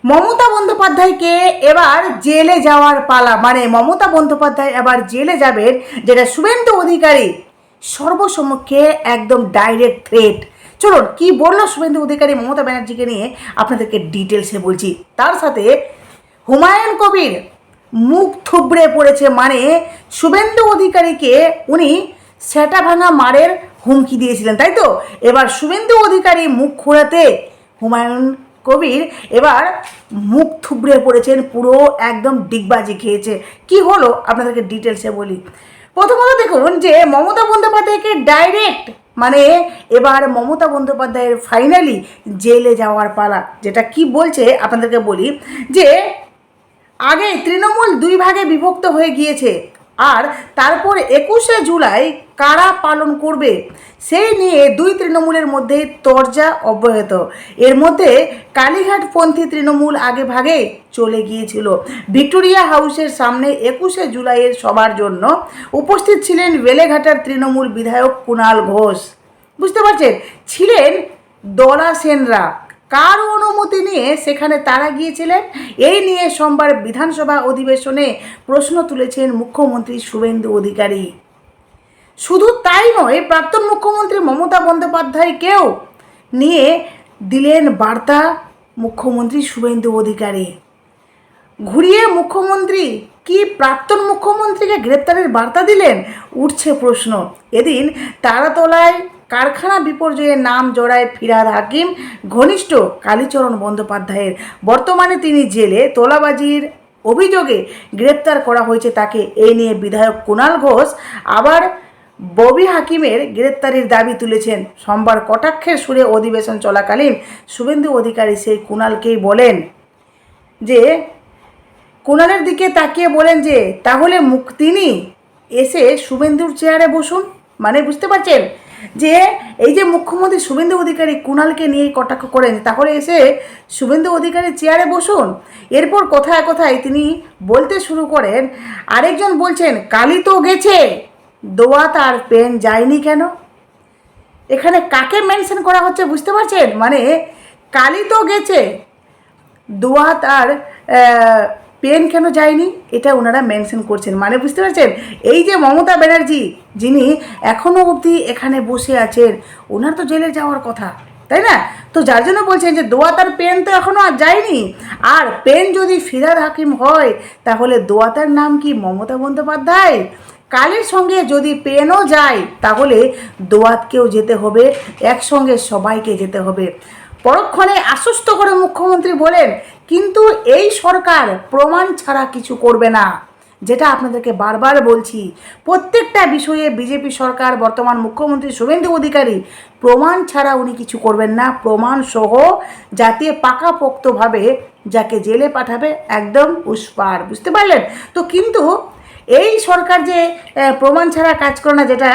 মমতা বন্দ্যোপাধ্যায়কে এবার জেলে যাওয়ার পালা, মানে মমতা বন্দ্যোপাধ্যায় এবার জেলে যাবেন, যেটা শুভেন্দু অধিকারী সর্বসম্মুখে একদম ডাইরেক্ট থ্রেট। চলুন কি বললো শুভেন্দু অধিকারী মমতা ব্যানার্জিকে নিয়ে আপনাদেরকে ডিটেলসে বলছি। তার সাথে হুমায়ুন কবির মুখ থুবড়ে পড়েছে, মানে শুভেন্দু অধিকারীকে উনি সেটা ভাঙা মারের হুমকি দিয়েছিলেন, তাই তো? এবার শুভেন্দু অধিকারী মুখ খোলাতে হুমায়ুন কবির এবার মুখ থুবড়ে পড়েছেন, পুরো একদম ডিগবাজি খেয়েছে। কি হলো আপনাদেরকে ডিটেলসে বলি। প্রথমত দেখুন যে মমতা বন্দ্যোপাধ্যায়কে ডাইরেক্ট, মানে এবার মমতা বন্দ্যোপাধ্যায়ের ফাইনালি জেলে যাওয়ার পালা। যেটা কি বলছে আপনাদেরকে বলি, যে আগে তৃণমূল দুই ভাগে বিভক্ত হয়ে গিয়েছে, আর তারপর 21শে জুলাই কারা পালন করবে সেই নিয়ে দুই তৃণমূলের মধ্যে তরজা অব্যাহত। এর মধ্যে কালীঘাটপন্থী তৃণমূল আগে ভাগে চলে গিয়েছিল। ভিক্টোরিয়া হাউসের সামনে 21শে জুলাইয়ের সভার জন্য উপস্থিত ছিলেন বেলেঘাটার তৃণমূল বিধায়ক কুণাল ঘোষ, বুঝতে পারছেন, ছিলেন দলা সেনরা। কার অনুমতি নিয়ে সেখানে তারা গিয়েছিলেন, এই নিয়ে সোমবার বিধানসভা অধিবেশনে প্রশ্ন তুলেছেন মুখ্যমন্ত্রী শুভেন্দু অধিকারী। শুধু তাই নয়, প্রাক্তন মুখ্যমন্ত্রী মমতা বন্দ্যোপাধ্যায়কেও নিয়ে দিলেন বার্তা মুখ্যমন্ত্রী শুভেন্দু অধিকারী। ঘুরিয়ে মুখ্যমন্ত্রী কি প্রাক্তন মুখ্যমন্ত্রীকে গ্রেপ্তারের বার্তা দিলেন, উঠছে প্রশ্ন। এদিন তারাতলায় কারখানা বিপর্যয়ের নাম জড়ায় ফিরহাদ হাকিম ঘনিষ্ঠ কালীচরণ বন্দ্যোপাধ্যায়ের। বর্তমানে তিনি জেলে, তোলাবাজির অভিযোগে গ্রেপ্তার করা হয়েছে তাকে। এই নিয়ে বিধায়ক কুণাল ঘোষ আবার ববি হাকিমের গ্রেপ্তারির দাবি তুলেছেন। সোমবার কটাক্ষের সুরে অধিবেশন চলাকালীন শুভেন্দু অধিকারী সেই কুণালকেই বলেন, যে কুণালের দিকে তাকিয়ে বলেন যে তাহলে তিনি এসে শুভেন্দুর চেয়ারে বসুন। মানে বুঝতে পারছেন যে এই যে মুখ্যমন্ত্রী শুভেন্দু অধিকারী কুণালকে নিয়ে কটাক্ষ করেন, তাহলে এসে শুভেন্দু অধিকারী চেয়ারে বসুন। এরপর কথায় কথায় তিনি বলতে শুরু করেন, আরেকজন বলছেন কালি তো গেছে, দোয়াত আর পেন যায়নি কেন? এখানে কাকে মেনশন করা হচ্ছে বুঝতে পারছেন? মানে কালি তো গেছে, দোয়াত আর পেন কেন যায়নি, এটা ওনারা মেনশন করছেন। মানে বুঝতে পারছেন, এই যে মমতা ব্যানার্জি যিনি এখনও অবধি এখানে বসে আছেন, ওনার তো জেলে যাওয়ার কথা, তাই না? তো যার জন্য বলছেন যে দোয়াত আর পেন তো এখনও আর যায়নি, আর পেন যদি ফিরহাদ হাকিম হয় তাহলে দোয়াতের নাম কি মমতা বন্দ্যোপাধ্যায়? কালের সঙ্গে যদি পেনও যায় তাহলে দোয়াতকেও যেতে হবে, একসঙ্গে সবাইকে যেতে হবে। পরক্ষণে আশ্বস্ত করে মুখ্যমন্ত্রী বলেন, কিন্তু এই সরকার প্রমাণ ছাড়া কিছু করবে না। যেটা আপনাদেরকে বারবার বলছি, প্রত্যেকটা বিষয়ে বিজেপি সরকার, বর্তমান মুখ্যমন্ত্রী শুভেন্দু অধিকারী প্রমাণ ছাড়া উনি কিছু করবেন না। প্রমাণ সহ যাতে পাকাপোক্তভাবে যাকে জেলে পাঠাবে একদম উস্পার, বুঝতে পারলেন তো? কিন্তু এই সরকার যে প্রমাণ ছাড়া কাজ করে না, যেটা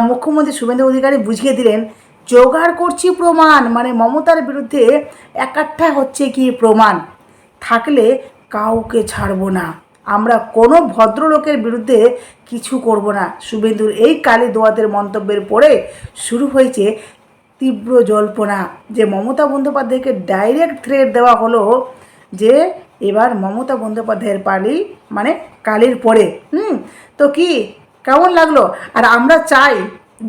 মুখ্যমন্ত্রী শুভেন্দু অধিকারী বুঝিয়ে দিলেন, জোগাড় করছি প্রমাণ, মানে মমতার বিরুদ্ধে একাঠা হচ্ছে কি প্রমাণ, থাকলে কাউকে ছাড়বো না, আমরা কোনো ভদ্রলোকের বিরুদ্ধে কিছু করব না। শুভেন্দুর এই কালী দোয়াতের মন্তব্যের পরে শুরু হয়েছে তীব্র জল্পনা, যে মমতা বন্দ্যোপাধ্যায়কে ডাইরেক্ট থ্রেট দেওয়া হলো যে এবার মমতা বন্দ্যোপাধ্যায়ের পালি, মানে কালির পরে। তো কি কেমন লাগলো? আর আমরা চাই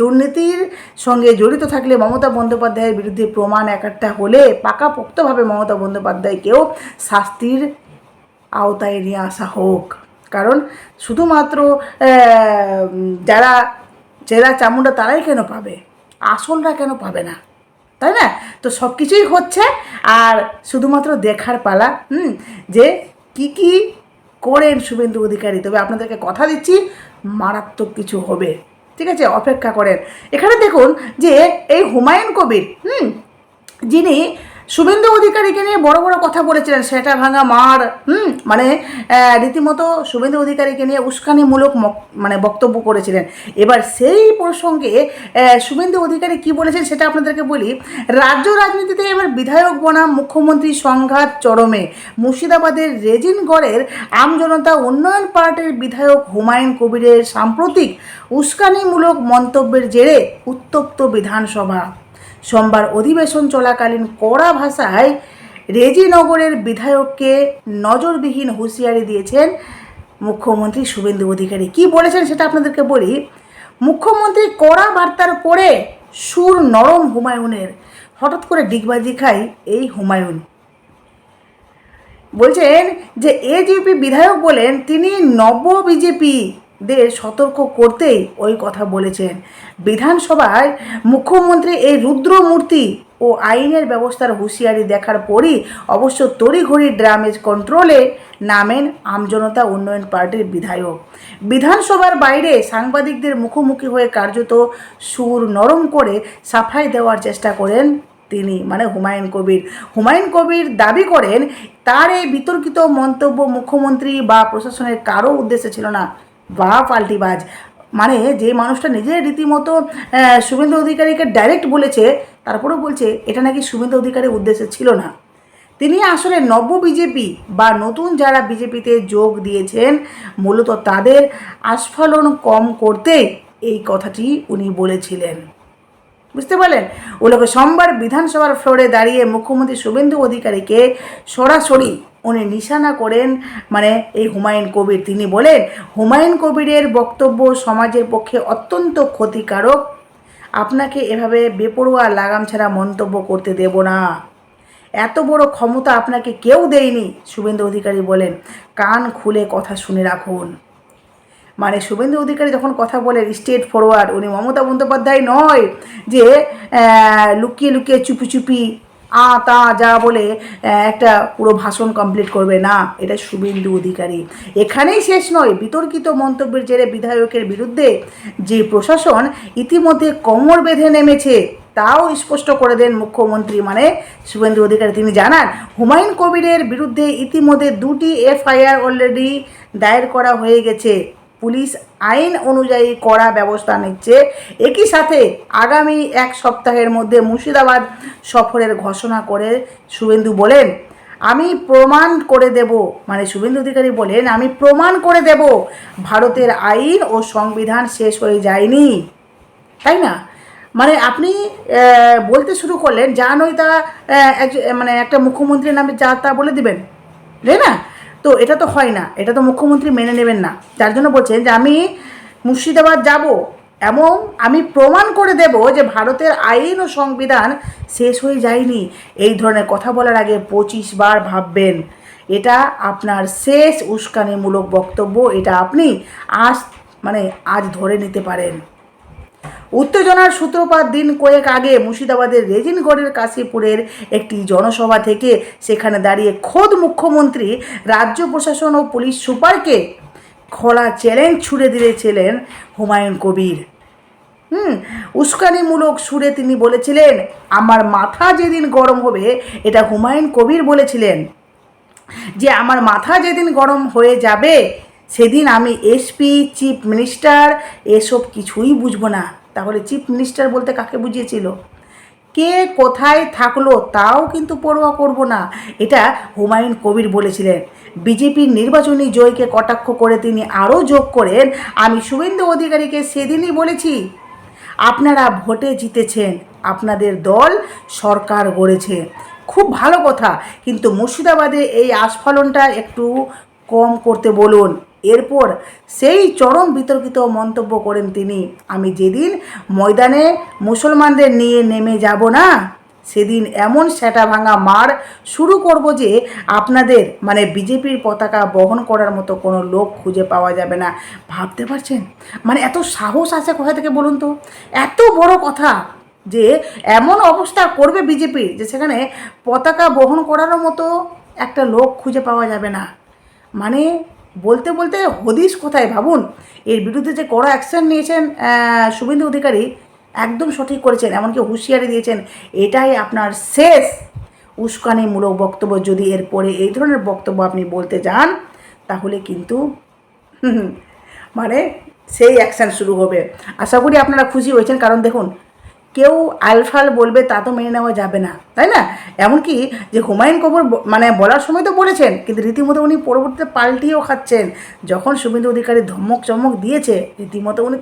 দুর্নীতির সঙ্গে জড়িত থাকলে মমতা বন্দ্যোপাধ্যায়ের বিরুদ্ধে প্রমাণ একটা হলে পাকাপোক্তভাবে মমতা বন্দ্যোপাধ্যায়কেও শাস্তির আওতায় নিয়ে আসা হোক। কারণ শুধুমাত্র যারা চেরা চামুন্ডা তারাই কেন পাবে, আসলরা কেন পাবে না, তাই না? তো সব কিছুই হচ্ছে, আর শুধুমাত্র দেখার পালা যে কি করেন শুভেন্দু অধিকারী। তবে আপনাদেরকে কথা দিচ্ছি, মারাত্মক কিছু হবে, ঠিক আছে? অপেক্ষা করেন। এখানে দেখুন যে এই হুমায়ুন কবির যিনি শুভেন্দু অধিকারীকে নিয়ে বড় বড় কথা বলেছিলেন, সেটা ভাঙা মার, মানে রীতিমতো শুভেন্দু অধিকারীকে নিয়ে উস্কানিমূলক মানে বক্তব্য করেছিলেন। এবার সেই প্রসঙ্গে শুভেন্দু অধিকারী কি বলেছেন সেটা আপনাদেরকে বলি। রাজ্য রাজনীতিতে এবার বিধায়ক বনাম মুখ্যমন্ত্রী সংঘাত চরমে। মুর্শিদাবাদের রেজিনগড়ের আমজনতা উন্নয়ন পার্টির বিধায়ক হুমায়ুন কবিরের সাম্প্রতিক উস্কানিমূলক মন্তব্যের জেরে উত্তপ্ত বিধানসভা। সোমবার অধিবেশন চলাকালীন কড়া ভাষায় রেজিনগরের বিধায়ককে নজরবিহীন হুঁশিয়ারি দিয়েছেন মুখ্যমন্ত্রী শুভেন্দু অধিকারী। কি বলেছেন সেটা আপনাদেরকে বলি। মুখ্যমন্ত্রী কড়া বার্তার পরে সুর নরম হুমায়ুনের। হঠাৎ করে ডিগবাজি খায় এই হুমায়ুন। বলছেন যে এজিপি বিধায়ক বলেন তিনি নব বিজেপিদের সতর্ক করতেই ওই কথা বলেছেন। বিধানসভায় মুখ্যমন্ত্রী এই রুদ্রমূর্তি ও আইনের ব্যবস্থার হুঁশিয়ারি দেখার পরই অবশ্য তড়িঘড়ি ড্যামেজ কন্ট্রোলে নামেন আমজনতা উন্নয়ন পার্টির বিধায়ক। বিধানসভার বাইরে সাংবাদিকদের মুখোমুখি হয়ে কার্যত সুর নরম করে সাফাই দেওয়ার চেষ্টা করেন তিনি, মানে হুমায়ুন কবির দাবি করেন তার এই বিতর্কিত মন্তব্য মুখ্যমন্ত্রী বা প্রশাসনের কারো উদ্দেশ্যে ছিল না বা পাল্টিবাজ। মানে যে মানুষটা নিজে রীতিমতো শুভেন্দু অধিকারীকে ডাইরেক্ট বলেছে, তারপরেও বলছে এটা নাকি শুভেন্দু অধিকারীর উদ্দেশ্যে ছিল না। তিনি আসলে নব্য বিজেপি বা নতুন যারা বিজেপিতে যোগ দিয়েছেন মূলত তাদের আস্ফালন কম করতে এই কথাটি উনি বলেছিলেন। বুঝতে পারলেন? ওগুলোকে সোমবার বিধানসভার ফ্লোরে দাঁড়িয়ে মুখ্যমন্ত্রী শুভেন্দু অধিকারীকে সরাসরি উনি নিশানা করেন, মানে এই হুমায়ুন কবির। তিনি বলেন হুমায়ুন কবিরের বক্তব্য সমাজের পক্ষে অত্যন্ত ক্ষতিকারক। আপনাকে এভাবে বেপরোয়া লাগাম ছাড়া মন্তব্য করতে দেব না। এত বড় ক্ষমতা আপনাকে কেউ দেয়নি, শুভেন্দু অধিকারী বলেন। কান খুলে কথা শুনে রাখুন। মানে শুভেন্দু অধিকারী যখন কথা বলেন স্ট্রেট ফরওয়ার্ড, উনি মমতা বন্দ্যোপাধ্যায় নয় যে লুকিয়ে লুকিয়ে চুপি চুপি তা যা বলে একটা পুরো ভাষণ কমপ্লিট করবে না। এটা শুভেন্দু অধিকারী। এখানেই শেষ নয়, বিতর্কিত মন্তব্যের জেরে বিধায়কের বিরুদ্ধে যে প্রশাসন ইতিমধ্যে কোমর বেঁধে নেমেছে তাও স্পষ্ট করে দেন মুখ্যমন্ত্রী, মানে শুভেন্দু অধিকারী। তিনি জানান হুমায়ুন কবিরের বিরুদ্ধে ইতিমধ্যে 2টি এফআইআর অলরেডি দায়ের করা হয়ে গেছে। পুলিশ আইন অনুযায়ী কড়া ব্যবস্থা নিচ্ছে। একই সাথে আগামী 1 সপ্তাহের মধ্যে মুর্শিদাবাদ সফরের ঘোষণা করে শুভেন্দু বলেন আমি প্রমাণ করে দেব, মানে শুভেন্দু অধিকারী বলেন আমি প্রমাণ করে দেব ভারতের আইন ও সংবিধান শেষ হয়ে যায়নি। তাই না? মানে আপনি বলতে শুরু করলেন যা নয় তা মানে একটা মুখ্যমন্ত্রীর নামে যা তা বলে দিবেন, তাই না? তো এটা তো হয় না, এটা তো মুখ্যমন্ত্রী মেনে নেবেন না। যার জন্য বলছেন যে আমি মুর্শিদাবাদ যাব এবং আমি প্রমাণ করে দেব যে ভারতের আইন ও সংবিধান শেষ হয়ে যায়নি। এই ধরনের কথা বলার আগে 25 বার ভাববেন। এটা আপনার শেষ উস্কানিমূলক বক্তব্য। এটা আপনি আজ ধরে নিতে পারেন। উত্তেজনার সূত্রপাত দিন কয়েক আগে মুর্শিদাবাদের রেজিনগড়ের কাশীপুরের একটি জনসভা থেকে। সেখানে দাঁড়িয়ে খোদ মুখ্যমন্ত্রী রাজ্য প্রশাসন ও পুলিশ সুপারকে খোলা চ্যালেঞ্জ ছুড়ে দিয়েছিলেন হুমায়ুন কবির। উস্কানিমূলক সুরে তিনি বলেছিলেন আমার মাথা যেদিন গরম হবে, এটা হুমায়ুন কবির বলেছিলেন যে আমার মাথা যেদিন গরম হয়ে যাবে সেদিন আমি এসপি, চিফ মিনিস্টার এসব কিছুই বুঝবো না। তাহলে চিফ মিনিস্টার বলতে কাকে বুঝিয়েছিল? কে কোথায় থাকলো তাও কিন্তু পরোয়া করব না, এটা হুমায়ুন কবির বলেছিলেন। বিজেপির নির্বাচনী জয়কে কটাক্ষ করে তিনি আরও যোগ করেন আমি শুভেন্দু অধিকারীকে সেদিনই বলেছি আপনারা ভোটে জিতেছেন, আপনাদের দল সরকার গড়েছে, খুব ভালো কথা, কিন্তু মুর্শিদাবাদে এই আস্ফালনটা একটু কম করতে বলুন। এরপর সেই চরম বিতর্কিত মন্তব্য করেন তিনি আমি যেদিন ময়দানে মুসলমানদের নিয়ে নেমে যাব না সেদিন এমন সেটা ভাঙা মার শুরু করব যে আপনাদের মানে বিজেপির পতাকা বহন করার মতো কোনো লোক খুঁজে পাওয়া যাবে না। ভাবতে পারছেন? মানে এত সাহস আছে কোথা থেকে বলুন তো? এত বড় কথা যে এমন অবস্থা করবে বিজেপি যে সেখানে পতাকা বহন করারও মতো একটা লোক খুঁজে পাওয়া যাবে না। মানে বলতে বলতে হদিশ কোথায় ভাবুন। এর বিরুদ্ধে যে কড়া অ্যাকশন নিয়েছেন শুভেন্দু অধিকারী, একদম সঠিক করেছেন, এমনকি হুঁশিয়ারি দিয়েছেন এটাই আপনার শেষ উস্কানিমূলক বক্তব্য। যদি এরপরে এই ধরনের বক্তব্য আপনি বলতে যান তাহলে কিন্তু মানে সেই অ্যাকশান শুরু হবে। আশা করি আপনারা খুশি হয়েছেন, কারণ দেখুন কেউ আলফাল বলবে তা তো মেনে নেওয়া যাবে না, তাই না? এমনকি যে হুমায়ুন কবির মানে বলার সময় তো বলেছেন, কিন্তু রীতিমতো উনি পরবর্তীতে পাল্টিয়েও খাচ্ছেন। যখন শুভেন্দু অধিকারী ধমক চমক দিয়েছে রীতিমতো উনি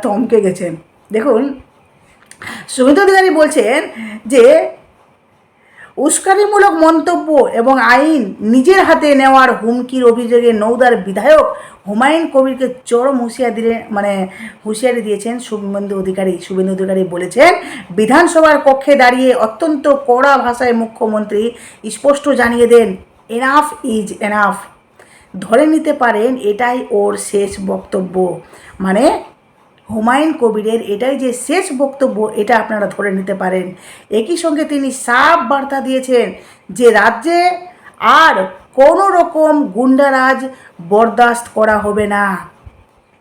থমকে গেছেন। দেখুন শুভেন্দু অধিকারী বলছেন যে উস্কানিমূলক মন্তব্য এবং আইন নিজের হাতে নেওয়ার হুমকির অভিযোগে নওদার বিধায়ক হুমায়ুন কবিরকে চরম হুঁশিয়ারি দিয়েছেন শুভেন্দু অধিকারী বলেছেন, বিধানসভার কক্ষে দাঁড়িয়ে অত্যন্ত কড়া ভাষায় মুখ্যমন্ত্রী স্পষ্ট জানিয়ে দেন, এনাফ ইজ এনাফ। ধরে নিতে পারেন এটাই ওর শেষ বক্তব্য। মানে হুমায়ুন কবিরের এটাই যে শেষ বক্তব্য, এটা আপনারা ধরে নিতে পারেন। একই সঙ্গে তিনি সাফ বার্তা দিয়েছেন যে রাজ্যে আর কোনো রকম গুন্ডারাজ বরদাস্ত করা হবে না।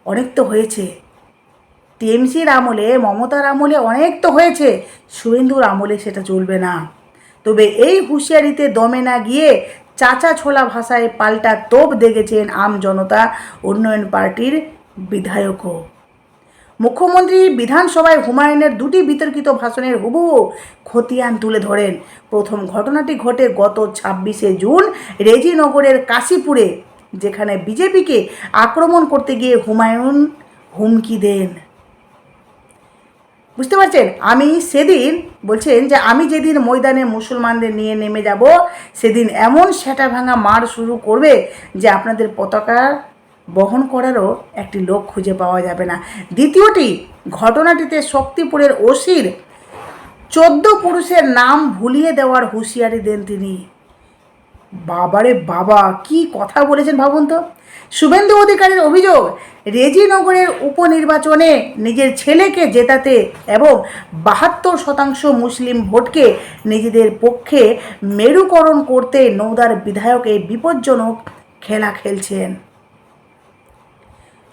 অনেক তো হয়েছে টিএমসির আমলে, মমতার আমলে অনেক তো হয়েছে, শুভেন্দুর আমলে সেটা চলবে না। তবে এই হুঁশিয়ারিতে দমে না গিয়ে চাচা ছোলা ভাষায় পাল্টা তোপ দেখেছেন আম জনতা উন্নয়ন পার্টির বিধায়কও। মুখ্যমন্ত্রী বিধানসভায় হুমায়ুনের দুটি বিতর্কিত ভাষণের হুবহু খতিয়ান তুলে ধরেন। প্রথম ঘটনাটি ঘটে গত 26শে জুন রেজিনগরের কাশীপুরে, যেখানে বিজেপিকে আক্রমণ করতে গিয়ে হুমায়ুন হুমকি দেন। বুঝতে পারছেন, আমি যেদিন ময়দানে মুসলমানদের নিয়ে নেমে যাব, সেদিন এমন সেটা ভাঙা মার শুরু করবে যে আপনাদের পতাকা বহন করারও একটি লোক খুঁজে পাওয়া যাবে না। দ্বিতীয়টি ঘটনাটিতে শক্তিপুরের ওসির 14 পুরুষের নাম ভুলিয়ে দেওয়ার হুঁশিয়ারি দেন তিনি। বাবারে বাবা, কি কথা বলেছেন ভাবুন তো। শুভেন্দু অধিকারীর অভিযোগ, রেজিনগরের উপনির্বাচনে নিজের ছেলেকে জেতাতে এবং 72% মুসলিম ভোটকে নিজেদের পক্ষে মেরুকরণ করতে নওদার বিধায়ক এই বিপজ্জনক খেলা খেলছেন।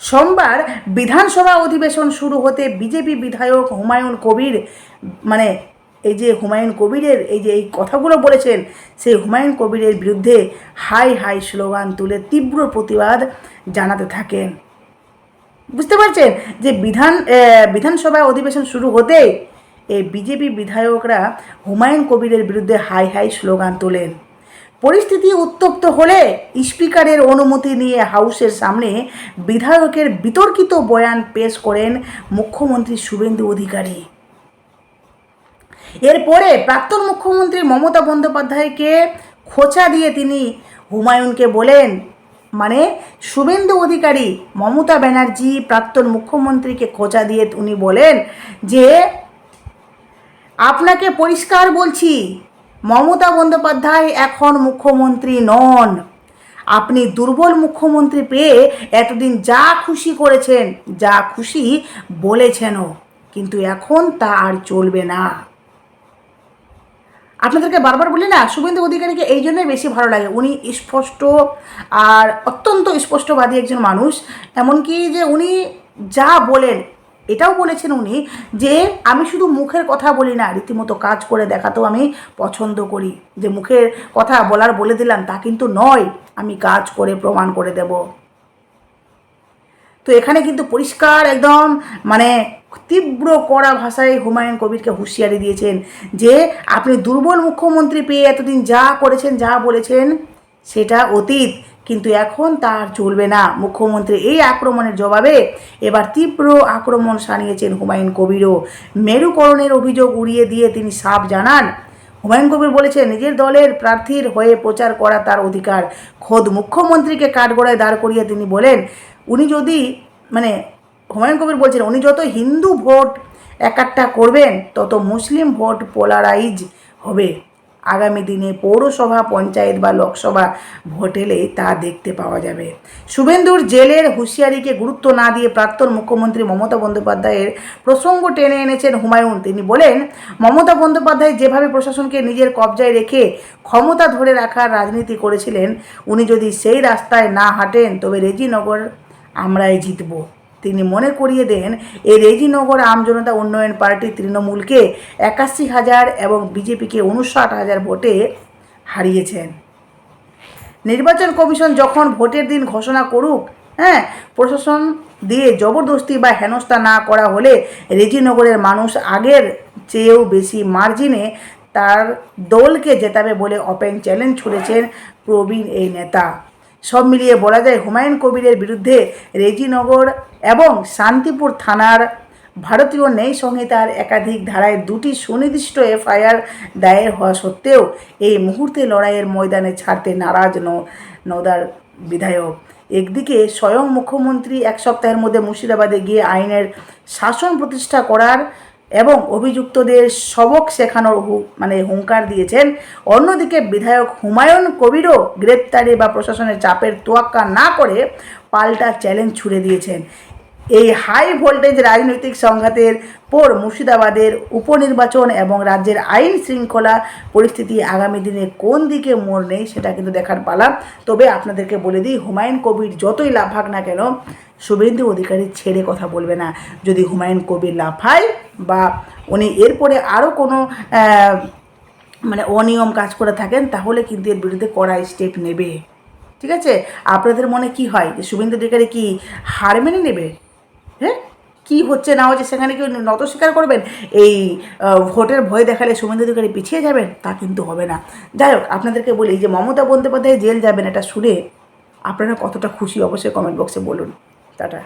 সোমবার বিধানসভা অধিবেশন শুরু হতে বিজেপি বিধায়ক হুমায়ুন কবিরের এই কথাগুলো বলেছেন, সেই হুমায়ুন কবিরের বিরুদ্ধে হাই হাই স্লোগান তুলে তীব্র প্রতিবাদ জানাতে থাকেন। বুঝতে পারছেন যে বিধানসভা অধিবেশন শুরু হতে এই বিজেপি বিধায়করা হুমায়ুন কবিরের বিরুদ্ধে হাই হাই স্লোগান তোলেন। পরিস্থিতি উত্তপ্ত হলে স্পিকারের অনুমতি নিয়ে হাউসের সামনে বিধায়কের বিতর্কিত বয়ান পেশ করেন মুখ্যমন্ত্রী শুভেন্দু অধিকারী। এরপরে প্রাক্তন মুখ্যমন্ত্রী মমতা বন্দ্যোপাধ্যায়কে খোঁচা দিয়ে তিনি হুমায়ুনকে বলেন, শুভেন্দু অধিকারী মমতা ব্যানার্জি প্রাক্তন মুখ্যমন্ত্রীকে খোঁচা দিয়ে উনি বলেন যে, আপনাকে পরিষ্কার বলছি, মমতা বন্দ্যোপাধ্যায় এখন মুখ্যমন্ত্রী নন। আপনি দুর্বল মুখ্যমন্ত্রী পেয়ে এতদিন যা খুশি করেছেন, যা খুশি বলেছেনও, কিন্তু এখন তা আর চলবে না। আপনাদেরকে বারবার বলি না, শুভেন্দু অধিকারীকে এই জন্যই বেশি ভালো লাগে, উনি স্পষ্ট আর অত্যন্ত স্পষ্টবাদী একজন মানুষ। এমনকি যে উনি যা বলেন, এটাও বলেছেন উনি যে আমি শুধু মুখের কথা বলি না, রীতিমতো কাজ করে দেখাতেও আমি পছন্দ করি। যে মুখের কথা বলে দিলাম তা কিন্তু নয়, আমি কাজ করে প্রমাণ করে দেব। তো এখানে কিন্তু পরিষ্কার একদম তীব্র কড়া ভাষায় হুমায়ুন কবিরকে হুঁশিয়ারি দিয়েছেন যে আপনি দুর্বল মুখ্যমন্ত্রী পেয়ে এতদিন যা করেছেন, যা বলেছেন সেটা অতীত, কিন্তু এখন তার চলবে না। মুখ্যমন্ত্রী এই আক্রমণের জবাবে এবার তীব্র আক্রমণ শানিয়েছেন হুমায়ুন কবিরও। মেরুকরণের অভিযোগ উড়িয়ে দিয়ে তিনি সাফ জানান, হুমায়ুন কবির বলেছেন নিজের দলের প্রার্থীর হয়ে প্রচার করা তার অধিকার। খোদ মুখ্যমন্ত্রীকে কাঠগড়ায় দাঁড় করিয়ে তিনি বলেন, হুমায়ুন কবির বলছেন উনি যত হিন্দু ভোট একাট্টা করবেন তত মুসলিম ভোট পোলারাইজ হবে। আগামী দিনে পৌরসভা, পঞ্চায়েত বা লোকসভা ভোট এলে তা দেখতে পাওয়া যাবে। শুভেন্দুর জেলের হুঁশিয়ারিকে গুরুত্ব না দিয়ে প্রাক্তন মুখ্যমন্ত্রী মমতা বন্দ্যোপাধ্যায়ের প্রসঙ্গ টেনে এনেছেন হুমায়ুন। তিনি বলেন, মমতা বন্দ্যোপাধ্যায় যেভাবে প্রশাসনকে নিজের কবজায় রেখে ক্ষমতা ধরে রাখার রাজনীতি করেছিলেন, উনি যদি সেই রাস্তায় না হাঁটেন তবে রেজিনগর আমরাই জিতব। তিনি মনে করিয়ে দেন, এই রেজিনগর আমজনতা উন্নয়ন পার্টি তৃণমূলকে 81,000 এবং বিজেপিকে 59,000 ভোটে হারিয়েছেন। নির্বাচন কমিশন যখন ভোটের দিন ঘোষণা করুক, প্রশাসন দিয়ে জবরদস্তি বা হেনস্থা না করা হলে রেজিনগরের মানুষ আগের চেয়েও বেশি মার্জিনে তার দলকে জেতাবে বলে ওপেন চ্যালেঞ্জ ছুড়েছেন প্রবীণ এই নেতা। সব মিলিয়ে বলা যায় হুমায়ুন কবিরের বিরুদ্ধে রেজিনগর এবং শান্তিপুর থানার ভারতীয় ন্যায় সংহিতার একাধিক ধারায় 2টি সুনির্দিষ্ট এফআইআর দায়ের হওয়া সত্ত্বেও এই মুহূর্তে লড়াইয়ের ময়দানে ছাড়তে নারাজ নওদার বিধায়ক। একদিকে স্বয়ং মুখ্যমন্ত্রী এক সপ্তাহের মধ্যে মুর্শিদাবাদে গিয়ে আইনের শাসন প্রতিষ্ঠা করার এবং অভিযুক্তদের সবক শেখানোর হুঙ্কার দিয়েছেন, অন্যদিকে বিধায়ক হুমায়ুন কবিরও গ্রেপ্তারি বা প্রশাসনের চাপের তোয়াক্কা না করে পাল্টা চ্যালেঞ্জ ছুড়ে দিয়েছেন। এই হাই ভোল্টেজ রাজনৈতিক সংঘাতের পর মুর্শিদাবাদের উপনির্বাচন এবং রাজ্যের আইন শৃঙ্খলা পরিস্থিতি আগামী দিনে কোন দিকে মোড় নেই সেটা কিন্তু দেখার পালা। তবে আপনাদেরকে বলে দিই, হুমায়ুন কবির যতই লাফাক না কেন শুভেন্দু অধিকারী ছেড়ে কথা বলবে না। যদি হুমায়ুন কবির লাফায় বা উনি এরপরে আরও কোনো অনিয়ম কাজ করে থাকেন, তাহলে কিন্তু এর বিরুদ্ধে কড়া স্টেপ নেবে। ঠিক আছে, আপনাদের মনে কি হয় যে শুভেন্দু অধিকারী কি হার মেনে নেবে? হ্যাঁ, কী হচ্ছে না হচ্ছে সেখানে কি নত স্বীকার করবেন? এই ভোটের ভয় দেখালে শুভেন্দু অধিকারী পিছিয়ে যাবেন? তা কিন্তু হবে না। যাই হোক, আপনাদেরকে বলি যে মমতা বন্দ্যোপাধ্যায় জেল যাবেন, এটা শুনে আপনারা কতটা খুশি অবশ্যই কমেন্ট বক্সে বলুন। টাটা।